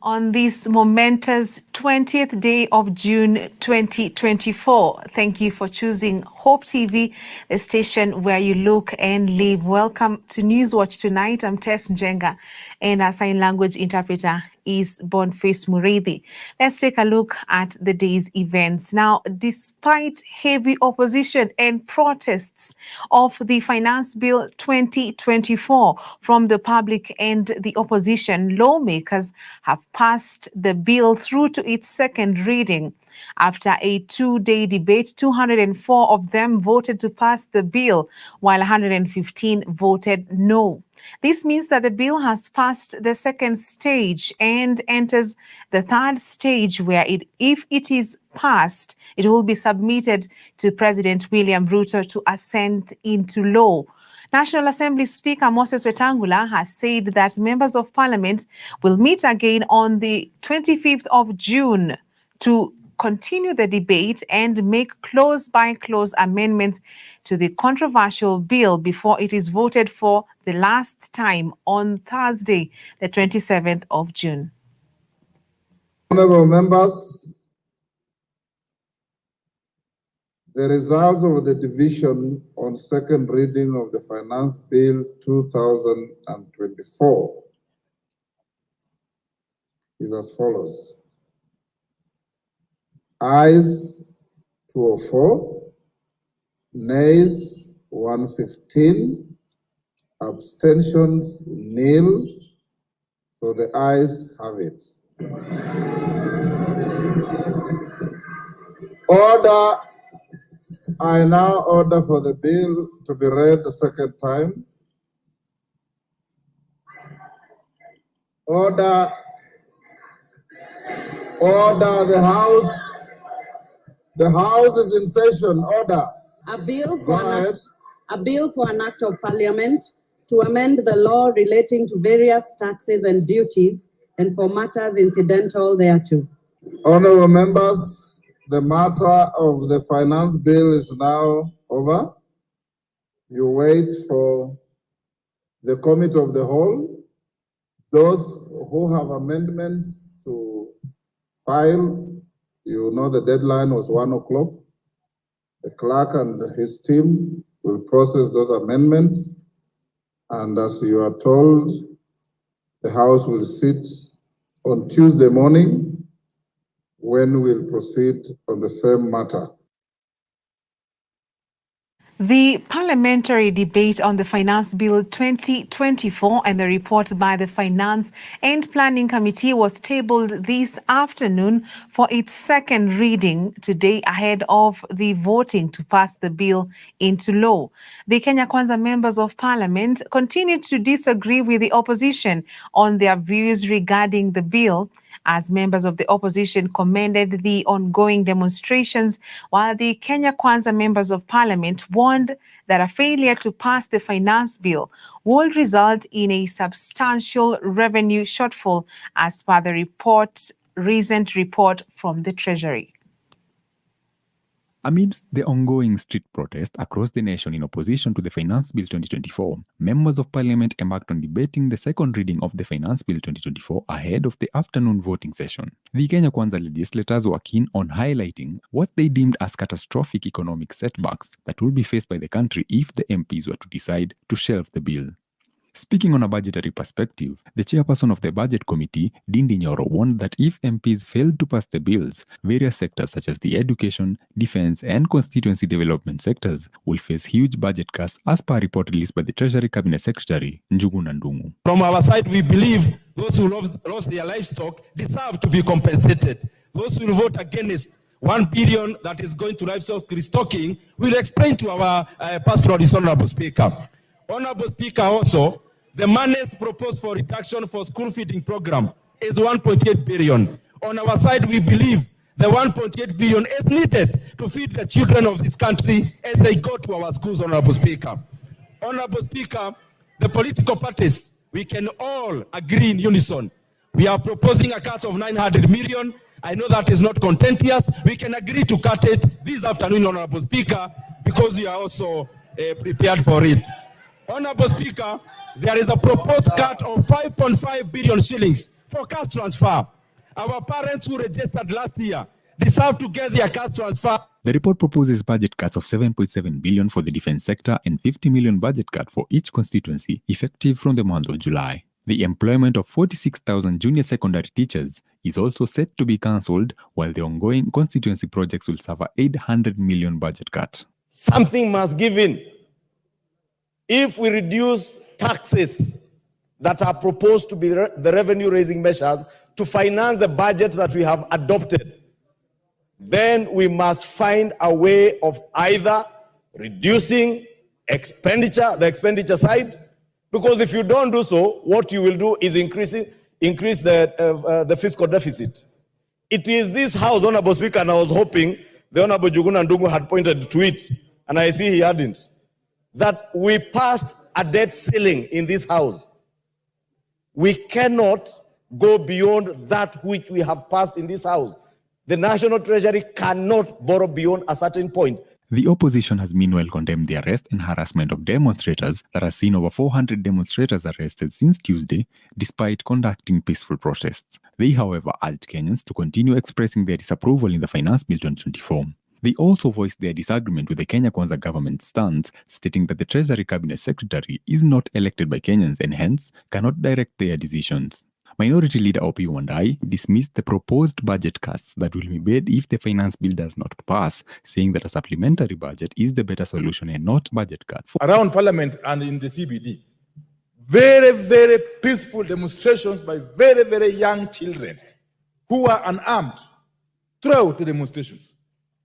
On this momentous 20th day of June 2024. Thank you for choosing Hope TV, the station where you look and live. Welcome to Newswatch tonight. I'm Tess Njenga, and our sign language interpreter is Boniface Murithi. Let's take a look at the day's events. Now, despite heavy opposition and protests of the Finance Bill 2024 from the public and the opposition, lawmakers have passed the bill through to its second reading. After a two-day debate, 204 of them voted to pass the bill, while 115 voted no. This means that the bill has passed the second stage and enters the third stage where, if it is passed, it will be submitted to President William Ruto to assent into law. National Assembly Speaker Moses Wetangula has said that members of Parliament will meet again on the 25th of June to continue the debate and make clause-by-clause amendments to the controversial bill before it is voted for the last time on Thursday, the 27th of June. Honourable members, the results of the division on second reading of the Finance Bill 2024 is as follows. Ayes 204, nays 115, abstentions nil. So the ayes have it. Order. I now order for the bill to be read the second time. Order. Order, the House. The House is in session. Order. A bill for an act of Parliament to amend the law relating to various taxes and duties and for matters incidental thereto. Honourable members, the matter of the Finance Bill is now over. You wait for the Committee of the Whole. Those who have amendments to file, you know the deadline was 1 o'clock. The clerk and his team will process those amendments. And as you are told, the House will sit on Tuesday morning when we'll proceed on the same matter. The parliamentary debate on the Finance Bill 2024 and the report by the Finance and Planning Committee was tabled this afternoon for its second reading today ahead of the voting to pass the bill into law. The Kenya Kwanza members of parliament continued to disagree with the opposition on their views regarding the bill, as members of the opposition commended the ongoing demonstrations, while the Kenya Kwanza members of parliament warned that a failure to pass the finance bill would result in a substantial revenue shortfall, as per the recent report from the Treasury. Amidst the ongoing street protest across the nation in opposition to the Finance Bill 2024, members of Parliament embarked on debating the second reading of the Finance Bill 2024 ahead of the afternoon voting session. The Kenya Kwanza legislators were keen on highlighting what they deemed as catastrophic economic setbacks that would be faced by the country if the MPs were to decide to shelve the bill. Speaking on a budgetary perspective, the chairperson of the Budget Committee, Ndindi Nyoro, warned that if MPs failed to pass the bills, various sectors such as the education, defense, and constituency development sectors will face huge budget cuts, as per a report released by the Treasury Cabinet Secretary, Njuguna Ndung'u. From our side, we believe those who lost their livestock deserve to be compensated. Those who will vote against 1 billion that is going to livestock restocking will explain to our pastoralist, Honorable Speaker. Honorable Speaker, also, the monies proposed for reduction for school feeding program is 1.8 billion. On our side, we believe the 1.8 billion is needed to feed the children of this country as they go to our schools, Honorable Speaker. Honorable Speaker, the political parties, we can all agree in unison. We are proposing a cut of 900 million. I know that is not contentious. We can agree to cut it this afternoon, Honorable Speaker, because we are also prepared for it. Honorable Speaker, there is a proposed cut of 5.5 billion shillings for cash transfer. Our parents who registered last year deserve to get their cash transfer. The report proposes budget cuts of 7.7 billion for the defense sector and 50 million budget cut for each constituency, effective from the month of July. The employment of 46,000 junior secondary teachers is also set to be cancelled, while the ongoing constituency projects will suffer 800 million budget cut. Something must give in. If we reduce taxes that are proposed to be the revenue-raising measures to finance the budget that we have adopted, then we must find a way of either reducing expenditure, the expenditure side, because if you don't do so, what you will do is increase the fiscal deficit. It is this House, Honorable Speaker, and I was hoping the Honorable Njuguna Ndung'u had pointed to it, and I see he hadn't, that we passed a debt ceiling in this House. We cannot go beyond that which we have passed in this House. The National Treasury cannot borrow beyond a certain point. The opposition has meanwhile condemned the arrest and harassment of demonstrators that has seen over 400 demonstrators arrested since Tuesday, despite conducting peaceful protests. They, however, urged Kenyans to continue expressing their disapproval in the Finance Bill 2024. They also voiced their disagreement with the Kenya Kwanza government's stance, stating that the Treasury Cabinet Secretary is not elected by Kenyans and hence cannot direct their decisions. Minority Leader Opiyo Wandayi dismissed the proposed budget cuts that will be made if the finance bill does not pass, saying that a supplementary budget is the better solution and not budget cuts. Around Parliament and in the CBD, very, very peaceful demonstrations by very, very young children who are unarmed throughout the demonstrations.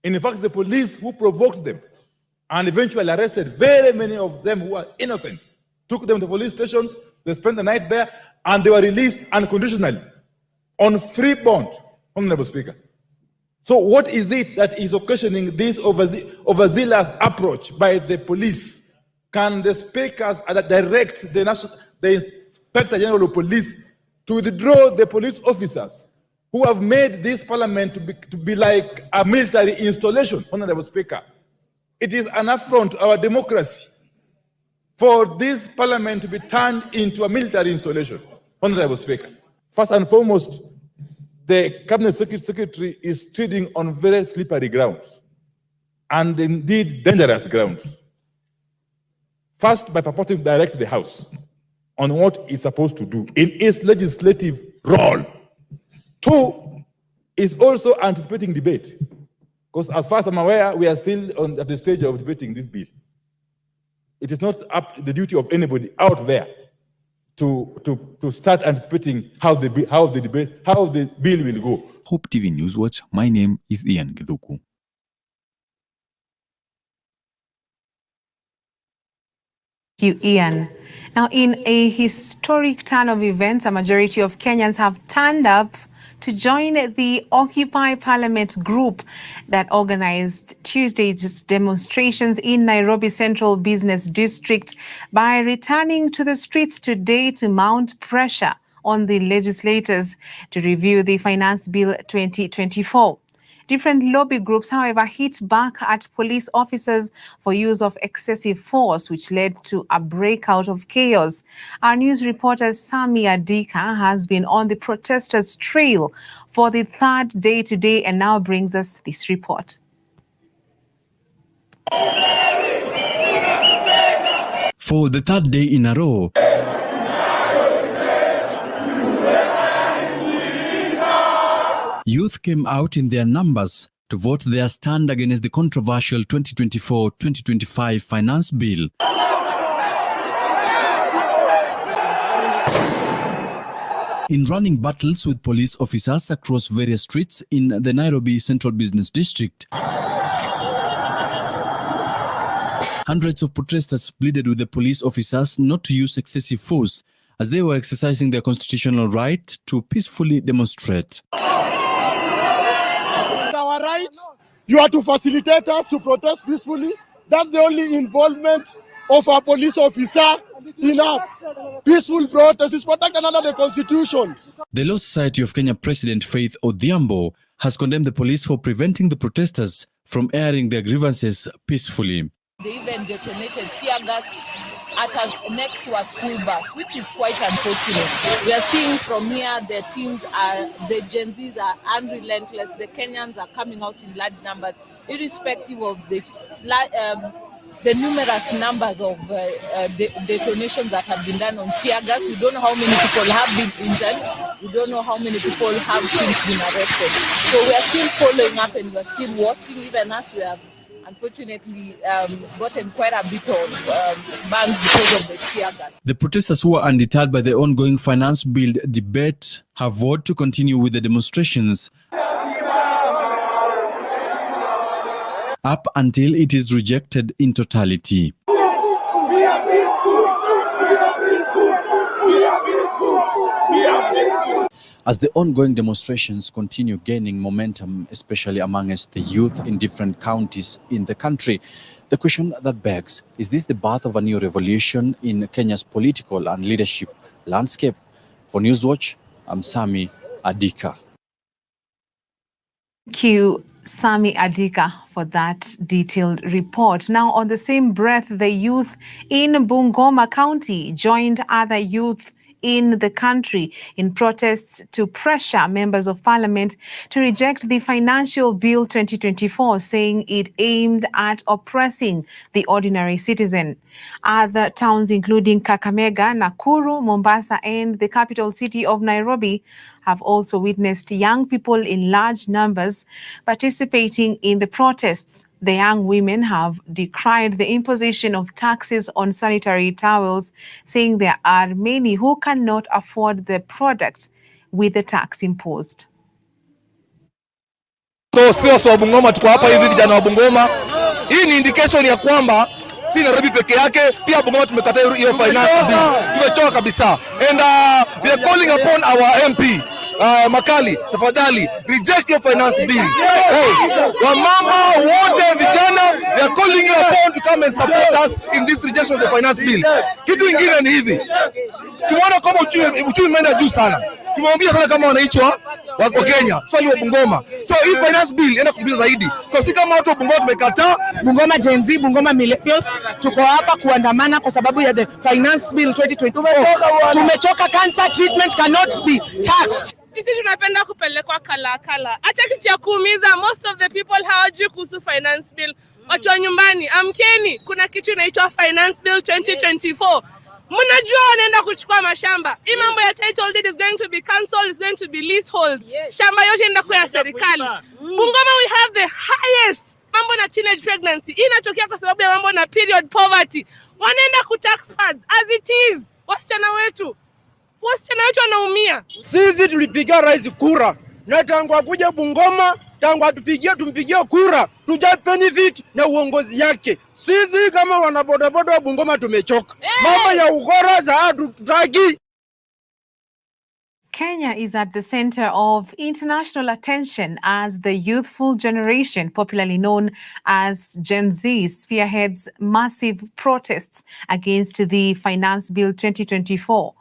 In fact, the police who provoked them and eventually arrested very many of them who are innocent, took them to police stations, they spent the night there, and they were released unconditionally on free bond, Honorable Speaker. So what is it that is occasioning this overzealous approach by the police? Can the speakers direct the Inspector General of Police to withdraw the police officers who have made this parliament to be like a military installation, Honorable Speaker? It is an affront to our democracy for this parliament to be turned into a military installation, Honorable Speaker. First and foremost, the Cabinet Secretary is treading on very slippery grounds and indeed dangerous grounds. First, by purporting to direct the House on what it's supposed to do in its legislative role. Two, is also anticipating debate, because as far as I'm aware, we are still at the stage of debating this bill. It is not up to the duty of anybody out there to start anticipating how the bill will go. Hope TV Newswatch, my name is Ian Githuku. Thank you, Ian. Now, in a historic turn of events, a majority of Kenyans have turned up to join the Occupy Parliament group that organized Tuesday's demonstrations in Nairobi Central Business District by returning to the streets today to mount pressure on the legislators to review the Finance Bill 2024. Different lobby groups, however, hit back at police officers for use of excessive force, which led to a breakout of chaos. Our news reporter Sami Adika has been on the protesters' trail for the third day today and now brings us this report. For the third day in a row, youth came out in their numbers to vote their stand against the controversial 2024-2025 finance bill. In running battles with police officers across various streets in the Nairobi Central Business District, hundreds of protesters pleaded with the police officers not to use excessive force as they were exercising their constitutional right to peacefully demonstrate. Our right, you are to facilitate us to protest peacefully. That's the only involvement of a police officer in a peaceful protest is protected under the Constitution. The Law Society of Kenya President Faith Odhiambo has condemned the police for preventing the protesters from airing their grievances peacefully. They even detonated tear gas next to a school bus, which is quite unfortunate. We are seeing from here the Gen Zs are unrelentless. The Kenyans are coming out in large numbers, irrespective of the numerous numbers of detonations that have been done on tear gas. We don't know how many people have been injured. We don't know how many people have since been arrested. So we are still following up and we are still watching, even as we have unfortunately gotten quite a bit of bans because of the tear gas. The protesters, who are undeterred by the ongoing finance bill debate, have vowed to continue with the demonstrations up until it is rejected in totality. As the ongoing demonstrations continue gaining momentum, especially amongst the youth in different counties in the country, the question that begs, is this the birth of a new revolution in Kenya's political and leadership landscape? For Newswatch, I'm Sami Adika. Thank you, Sami Adika, for that detailed report. Now, on the same breath, the youth in Bungoma County joined other youth in the country in protests to pressure members of parliament to reject the Financial Bill 2024, saying it aimed at oppressing the ordinary citizen. Other towns, including Kakamega, Nakuru, Mombasa, and the capital city of Nairobi, have also witnessed young people in large numbers participating in the protests. The young women have decried the imposition of taxes on sanitary towels, saying there are many who cannot afford the products with the tax imposed. So sisi wa Bungoma tuko hapa hivi, vijana wa Bungoma. Hii ni indication ya kwamba si Nairobi peke yake, pia Bungoma tumekataa hiyo finance bill. Tumechoka kabisa. And we are calling upon our MP Makali, tafadhali reject your finance bill. Wamama wote vijana, we are calling you upon to come and support us in this rejection of the finance bill. Kitu ingine ni hivi, tumeona kama uchumi umeenda juu sana. Tumeambia sana kama wananchi wa Kenya, swali wa Bungoma. So hii finance bill enda kumbia zaidi. So si kama watu wa Bungoma tumekataa. Bungoma Gen Z, Bungoma millennials, tuko hapa kuandamana kwa sababu ya the finance bill 2024. Tumechoka, cancer treatment cannot be taxed. Sisi tunapenda kupelekwa kala. Acha kitu cha kuumiza, most of the people hawajui kuhusu finance bill. Watu wa nyumbani, amkeni, kuna kitu inaitwa finance bill 2024. Mnajua wanaenda kuchukua mashamba. Hii mambo ya title deed is going to be cancelled, is going to be leasehold. Shamba yote inaenda kwa serikali. Bungoma we have the highest mambo na teenage pregnancy. Hii inatokea kwa sababu ya mambo na period poverty. Wanaenda ku tax funds as it is. Wasichana wetu wanaumia. Sisi tulipigia rais kura na tangu akuja Bungoma, tangu tumpigie kura, tuja benefit na uongozi yake. Sisi kama wanabodaboda wa Bungoma tumechoka. Mambo ya ugora za hatutaki. Kenya is at the center of international attention as the youthful generation, popularly known as Gen Z, spearheads massive protests against the Finance Bill 2024.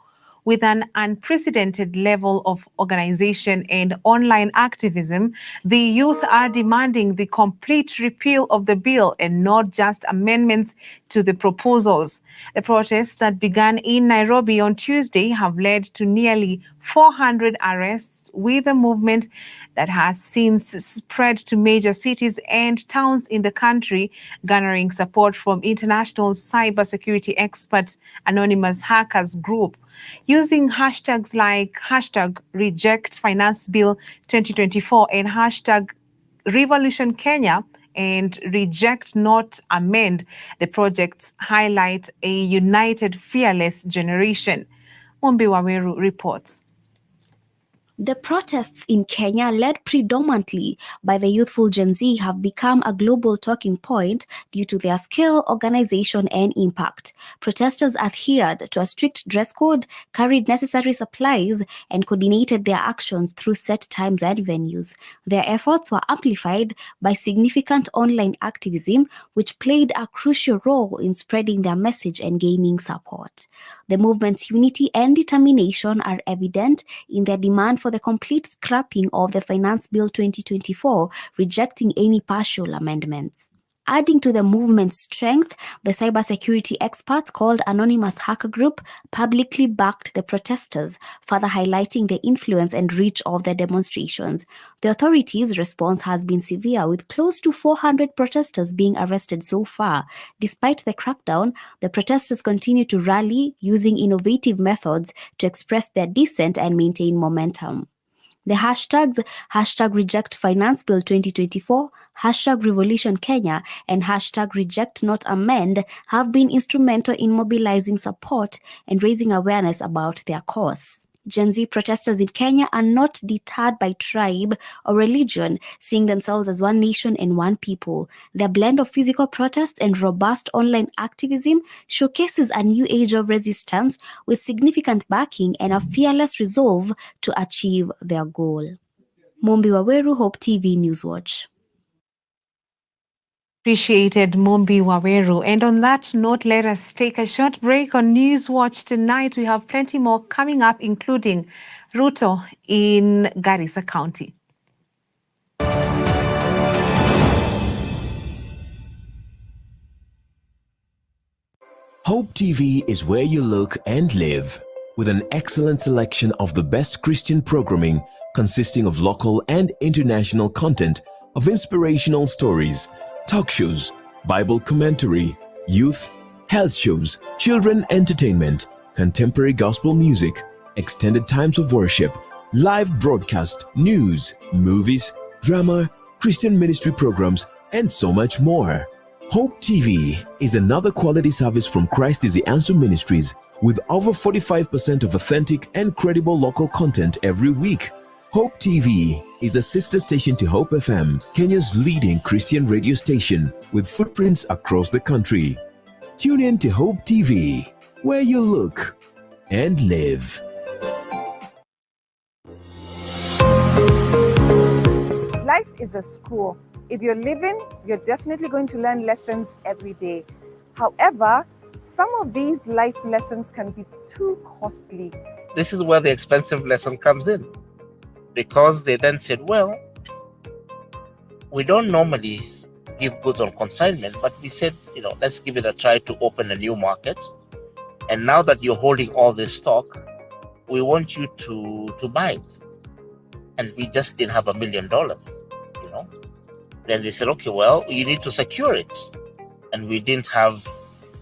With an unprecedented level of organization and online activism, the youth are demanding the complete repeal of the bill and not just amendments to the proposals. The protests that began in Nairobi on Tuesday have led to nearly 400 arrests, with a movement that has since spread to major cities and towns in the country, garnering support from international cybersecurity experts Anonymous Hackers Group. Using hashtags like #RejectFinanceBill 2024 and #RevolutionKenya and Reject Not Amend, the projects highlight a united, fearless generation. Mombi Waweru reports. The protests in Kenya, led predominantly by the youthful Gen Z, have become a global talking point due to their scale, organization, and impact. Protesters adhered to a strict dress code, carried necessary supplies, and coordinated their actions through set times and venues. Their efforts were amplified by significant online activism, which played a crucial role in spreading their message and gaining support. The movement's unity and determination are evident in their demand for the complete scrapping of the Finance Bill 2024, rejecting any partial amendments. Adding to the movement's strength, the cybersecurity experts called Anonymous Hacker Group publicly backed the protesters, further highlighting the influence and reach of the demonstrations. The authorities' response has been severe, with close to 400 protesters being arrested so far. Despite the crackdown, the protesters continue to rally using innovative methods to express their dissent and maintain momentum. The hashtags #RejectFinanceBill 2024, #RevolutionKenya, and #RejectNotAmend have been instrumental in mobilizing support and raising awareness about their cause. Gen Z protesters in Kenya are not deterred by tribe or religion, seeing themselves as one nation and one people. Their blend of physical protest and robust online activism showcases a new age of resistance with significant backing and a fearless resolve to achieve their goal. Mombi Waweru, Hope TV Newswatch. Appreciated Mombi Waweru. And on that note, let us take a short break on Newswatch tonight. We have plenty more coming up, including Ruto in Garissa County. Hope TV is where you look and live, with an excellent selection of the best Christian programming consisting of local and international content, of inspirational stories, talk shows, Bible commentary, youth, health shows, children entertainment, contemporary gospel music, extended times of worship, live broadcast, news, movies, drama, Christian ministry programs, and so much more. Hope TV is another quality service from Christ is the Answer Ministries, with over 45% of authentic and credible local content every week. Hope TV is a sister station to Hope FM, Kenya's leading Christian radio station, with footprints across the country. Tune in to Hope TV, where you look and live. Life is a school. If you're living, you're definitely going to learn lessons every day. However, some of these life lessons can be too costly. This is where the expensive lesson comes in, because they then said, well, we don't normally give goods on consignment, but we said, let's give it a try to open a new market. And now that you're holding all this stock, we want you to buy it. And we just didn't have $1 million, Then they said, okay, well, you need to secure it. And we didn't have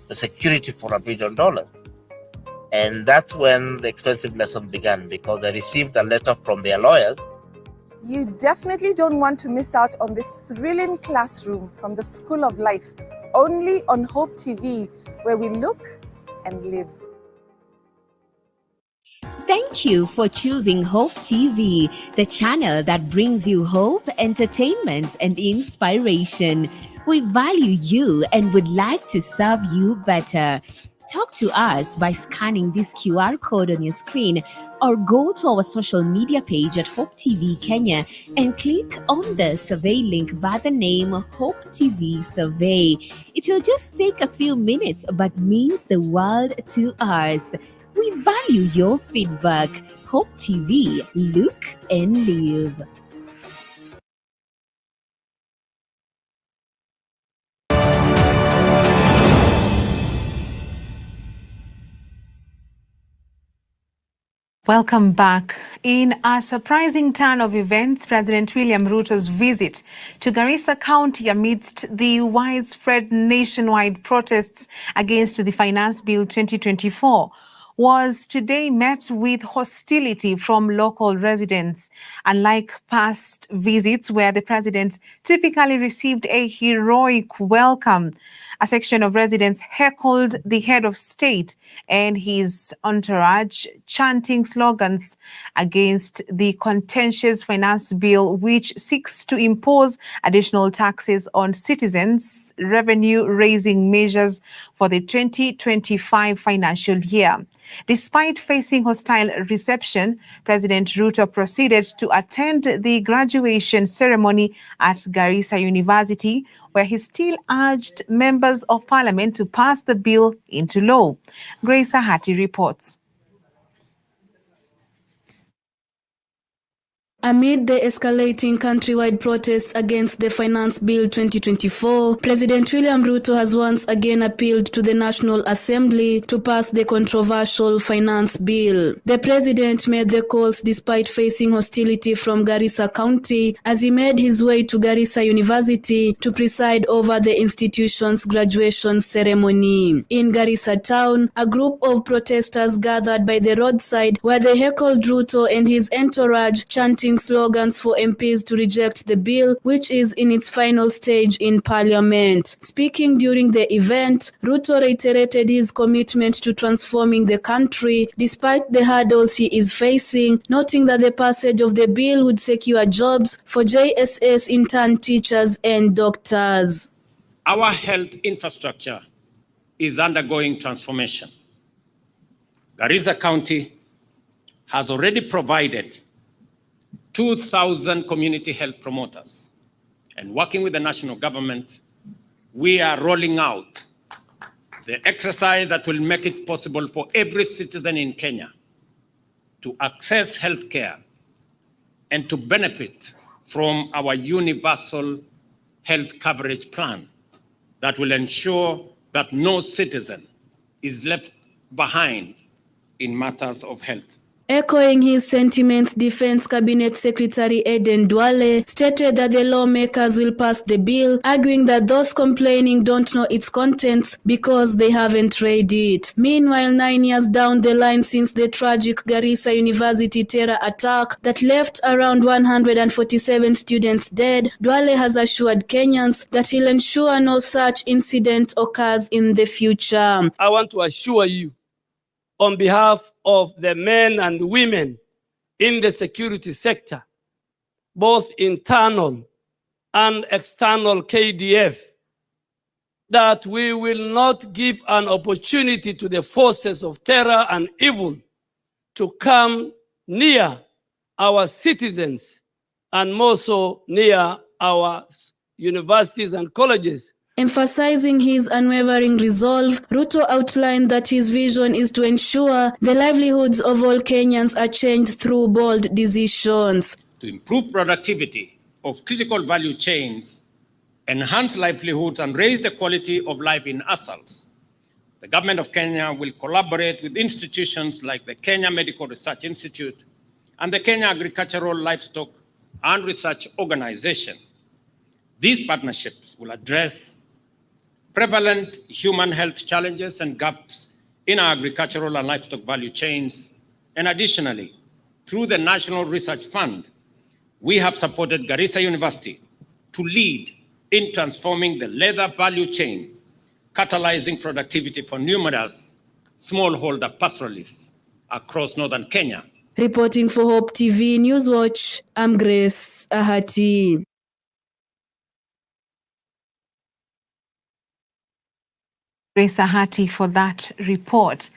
the security for $1 million. And that's when the expensive lesson began, because they received a letter from their lawyers. You definitely don't want to miss out on this thrilling classroom from the School of Life, only on Hope TV, where we look and live. Thank you for choosing Hope TV, the channel that brings you hope, entertainment, and inspiration. We value you and would like to serve you better. Talk to us by scanning this QR code on your screen, or go to our social media page at Hope TV Kenya and click on the survey link by the name Hope TV Survey. It will just take a few minutes but means the world to us. We value your feedback. Hope TV, look and live. Welcome back. In a surprising turn of events, President William Ruto's visit to Garissa County amidst the widespread nationwide protests against the Finance Bill 2024 was today met with hostility from local residents. Unlike past visits where the president typically received a heroic welcome, a section of residents heckled the head of state and his entourage, chanting slogans against the contentious finance bill, which seeks to impose additional taxes on citizens, revenue-raising measures for the 2025 financial year. Despite facing hostile reception, President Ruto proceeded to attend the graduation ceremony at Garissa University, where he still urged members of parliament to pass the bill into law. Grace Ahati reports. Amid the escalating countrywide protests against the Finance Bill 2024, President William Ruto has once again appealed to the National Assembly to pass the controversial Finance Bill. The president made the calls despite facing hostility from Garissa County as he made his way to Garissa University to preside over the institution's graduation ceremony. In Garissa town, a group of protesters gathered by the roadside where they heckled Ruto and his entourage, chanting slogans for MPs to reject the bill, which is in its final stage in Parliament. Speaking during the event, Ruto reiterated his commitment to transforming the country despite the hurdles he is facing, noting that the passage of the bill would secure jobs for JSS intern teachers and doctors. Our health infrastructure is undergoing transformation. Garissa County has already provided 2,000 community health promoters. And working with the national government, we are rolling out the exercise that will make it possible for every citizen in Kenya to access health care and to benefit from our universal health coverage plan that will ensure that no citizen is left behind in matters of health. Echoing his sentiments, Defense Cabinet Secretary Eden Duale stated that the lawmakers will pass the bill, arguing that those complaining don't know its contents because they haven't read it. Meanwhile, 9 years down the line since the tragic Garissa University terror attack that left around 147 students dead, Duale has assured Kenyans that he'll ensure no such incident occurs in the future. I want to assure you, on behalf of the men and women in the security sector, both internal and external KDF, that we will not give an opportunity to the forces of terror and evil to come near our citizens and more so near our universities and colleges. Emphasizing his unwavering resolve, Ruto outlined that his vision is to ensure the livelihoods of all Kenyans are changed through bold decisions. To improve productivity of critical value chains, enhance livelihoods, and raise the quality of life in ourselves, the government of Kenya will collaborate with institutions like the Kenya Medical Research Institute and the Kenya Agricultural Livestock and Research Organization. These partnerships will address prevalent human health challenges and gaps in our agricultural and livestock value chains. And additionally, through the National Research Fund, we have supported Garissa University to lead in transforming the leather value chain, catalyzing productivity for numerous smallholder pastoralists across northern Kenya. Reporting for Hope TV Newswatch, I'm Grace Ahati. Grace Ahati for that report.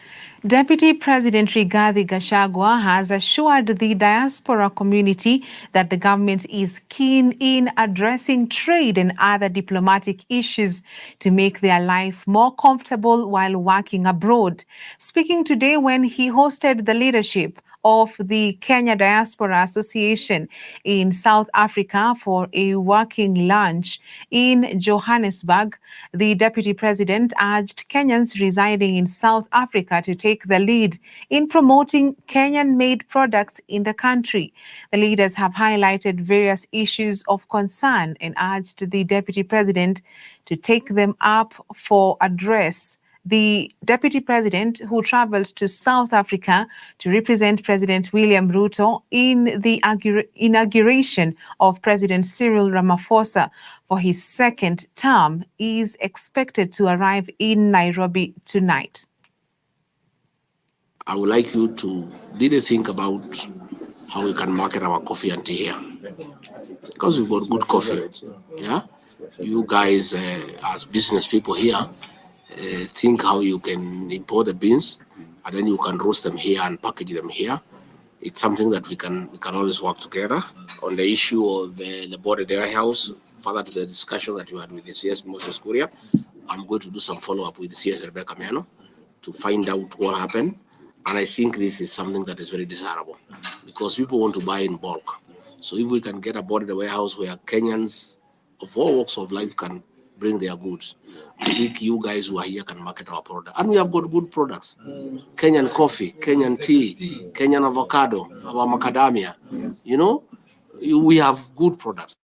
Deputy President Rigathi Gachagua has assured the diaspora community that the government is keen in addressing trade and other diplomatic issues to make their life more comfortable while working abroad. Speaking today when he hosted the leadership of the Kenya Diaspora Association in South Africa for a working lunch in Johannesburg, the deputy president urged Kenyans residing in South Africa to take the lead in promoting Kenyan-made products in the country. The leaders have highlighted various issues of concern and urged the deputy president to take them up for address. The deputy president, who traveled to South Africa to represent President William Ruto in the inauguration of President Cyril Ramaphosa for his second term, is expected to arrive in Nairobi tonight. I would like you to really think about how we can market our coffee and tea here. Because we've got good coffee. Yeah? You guys, as business people here, think how you can import the beans and then you can roast them here and package them here. It's something that we can always work together. On the issue of the border warehouse, further to the discussion that you had with the CS Moses Kuria, I'm going to do some follow-up with the CS Rebecca Miano to find out what happened. And I think this is something that is very desirable because people want to buy in bulk. So if we can get a border warehouse where Kenyans of all walks of life can bring their goods, I think you guys who are here can market our product. And we have got good products. Kenyan coffee, Kenyan tea, Kenyan avocado, our macadamia. You know, we have good products.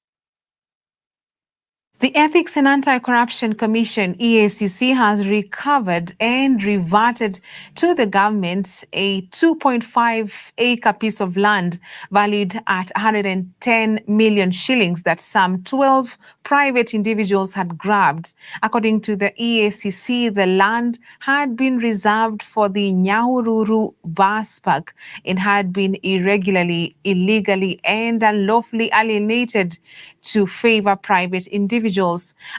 The Ethics and Anti-Corruption Commission, EACC, has recovered and reverted to the government a 2.5-acre piece of land valued at 110 million shillings that some 12 private individuals had grabbed. According to the EACC, the land had been reserved for the Nyahururu bus park and had been irregularly, illegally and unlawfully alienated to favor private individuals.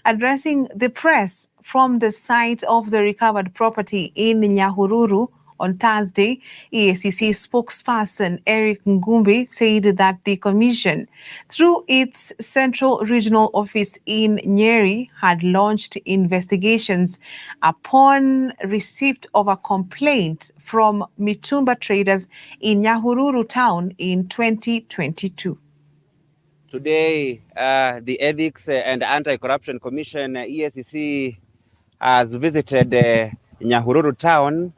Addressing the press from the site of the recovered property in Nyahururu on Thursday, EACC spokesperson Eric Ngumbi said that the commission, through its central regional office in Nyeri, had launched investigations upon receipt of a complaint from Mitumba traders in Nyahururu town in 2022. Today, the Ethics and Anti-Corruption Commission, EACC, has visited Nyahururu town.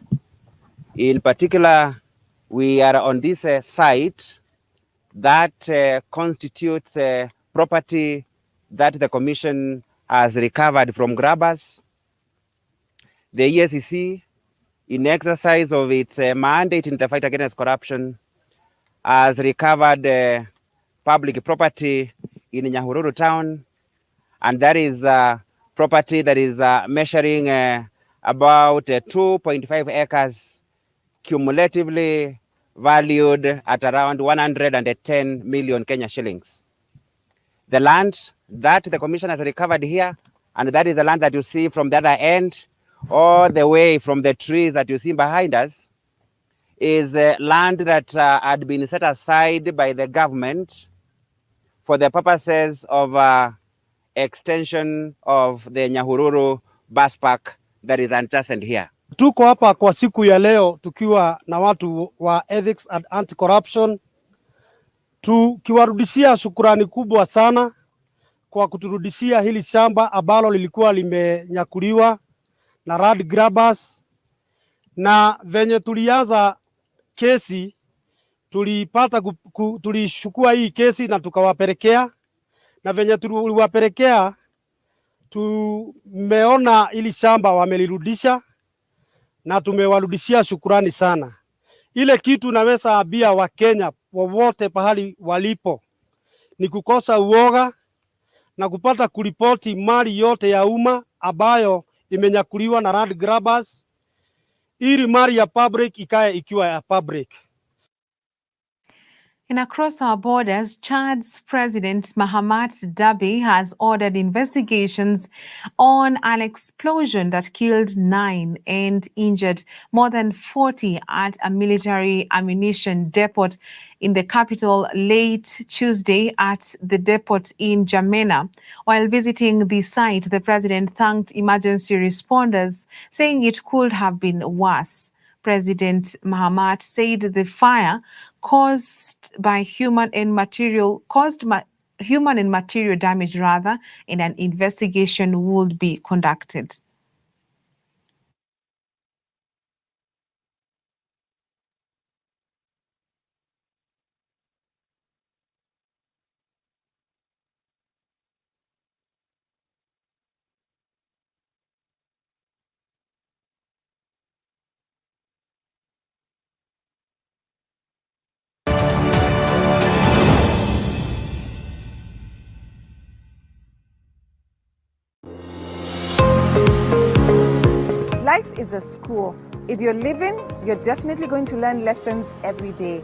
In particular, we are on this site that constitutes property that the Commission has recovered from grabbers. The EACC, in exercise of its mandate in the fight against corruption, has recovered public property in Nyahururu town, and that is property that is measuring about 2.5 acres, cumulatively valued at around 110 million Kenya shillings. The land that the commission has recovered here, and that is the land that you see from the other end, all the way from the trees that you see behind us, is land that had been set aside by the government for the purposes of extension of the Nyahururu bus park that is adjacent here. Tuko hapa kwa siku ya leo tukiwa na watu wa Ethics and Anti-Corruption, tukiwarudishia shukrani kubwa sana kwa kuturudishia hili shamba ambalo lilikuwa limenyakuliwa na land grabbers, na venye tulianza kesi tulipata tulishukua hii kesi na tukawapelekea, na venye tuliwapelekea tumeona hili shamba wamelirudisha na tumewarudishia shukrani sana. Ile kitu naweza ambia Wakenya wowote pahali walipo ni kukosa uoga na kupata kuripoti mali yote ya umma ambayo imenyakuliwa na land grabbers, ili mali ya public ikae ikiwa ya public. And across our borders, Chad's President Mahamat Dabi has ordered investigations on an explosion that killed 9 and injured more than 40 at a military ammunition depot in the capital late Tuesday at the depot in Jamena. While visiting the site, the president thanked emergency responders, saying it could have been worse. President Mahamat said the fire caused human and material damage rather, and an investigation would be conducted. Life is a school. If you're living, you're definitely going to learn lessons every day.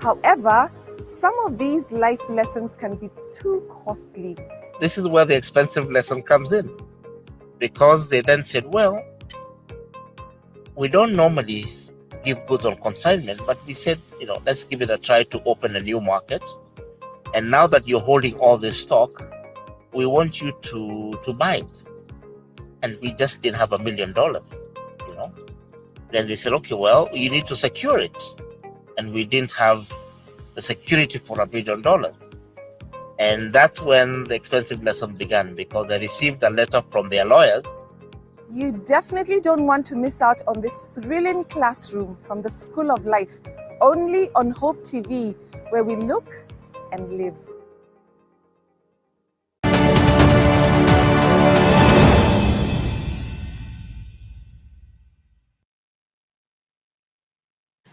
However, some of these life lessons can be too costly. This is where the expensive lesson comes in, because they then said, well, we don't normally give goods on consignment, but we said, let's give it a try to open a new market. And now that you're holding all this stock, we want you to buy it. And we just didn't have $1 million, Then they said, okay, well, you need to secure it. And we didn't have the security for $1 million. And that's when the expensive lesson began, because they received a letter from their lawyers. You definitely don't want to miss out on this thrilling classroom from the School of Life, only on Hope TV, where we look and live.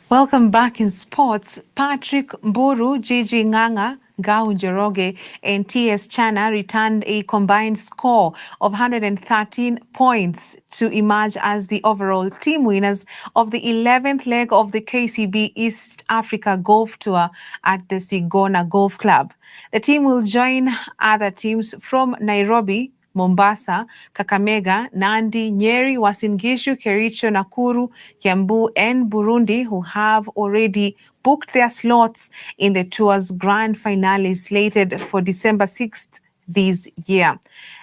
Welcome back in sports. Patrick Mburu, Gigi Nganga, Gau Njoroge, and Tess Njenga returned a combined score of 113 points to emerge as the overall team winners of the 11th leg of the KCB East Africa Golf Tour at the Sigona Golf Club. The team will join other teams from Nairobi, Mombasa, Kakamega, Nandi, Nyeri, Uasin Gishu, Kericho, Nakuru, Kiambu, and Burundi, who have already booked their slots in the tour's grand finale slated for December 6th this year.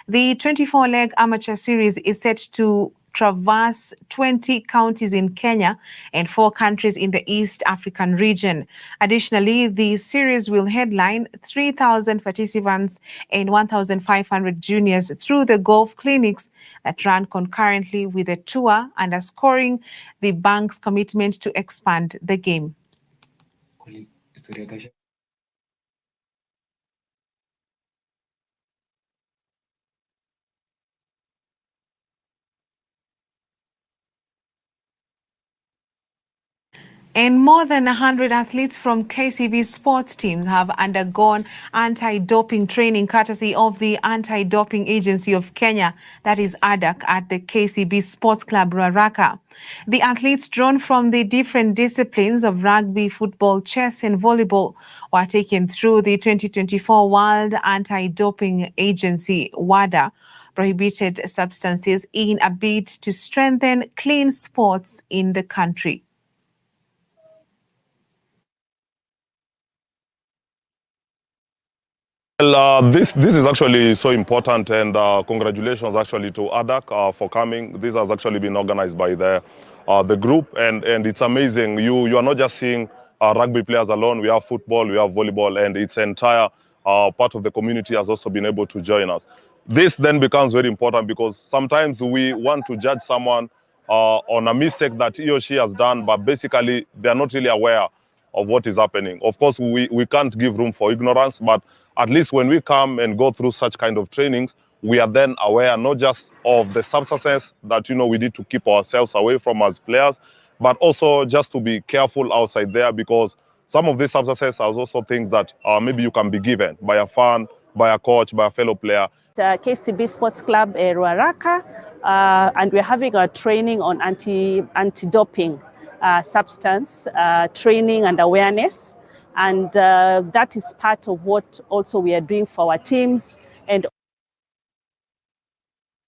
The 24-leg amateur series is set to traverse 20 counties in Kenya and 4 countries in the East African region. Additionally, the series will headline 3,000 participants and 1,500 juniors through the golf clinics that run concurrently with the tour, underscoring the bank's commitment to expand the game. And more than 100 athletes from KCB sports teams have undergone anti-doping training courtesy of the Anti-Doping Agency of Kenya, that is ADAK, at the KCB Sports Club Ruaraka. The athletes drawn from the different disciplines of rugby, football, chess and volleyball were taken through the 2024 World Anti-Doping Agency, WADA, prohibited substances in a bid to strengthen clean sports in the country. Well, this is actually so important, and congratulations actually to ADAK for coming. This has actually been organized by the group, and it's amazing. You are not just seeing rugby players alone. We have football, we have volleyball, and its entire part of the community has also been able to join us. This then becomes very important because sometimes we want to judge someone on a mistake that he or she has done, but basically they are not really aware of what is happening. Of course, we can't give room for ignorance, but at least when we come and go through such kind of trainings, we are then aware not just of the substances that we need to keep ourselves away from as players, but also just to be careful outside there, because some of these substances are also things that maybe you can be given by a fan, by a coach, by a fellow player. KCB Sports Club Ruaraka, and we're having a training on anti-doping substance training and awareness, and that is part of what also we are doing for our teams. And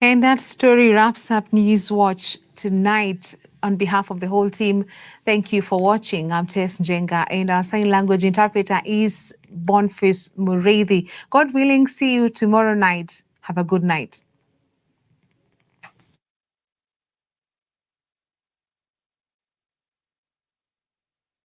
that story wraps up Newswatch tonight. On behalf of the whole team, thank you for watching. I'm Tess Njenga, and our sign language interpreter is Boniface Mureithi. God willing, see you tomorrow night. Have a good night.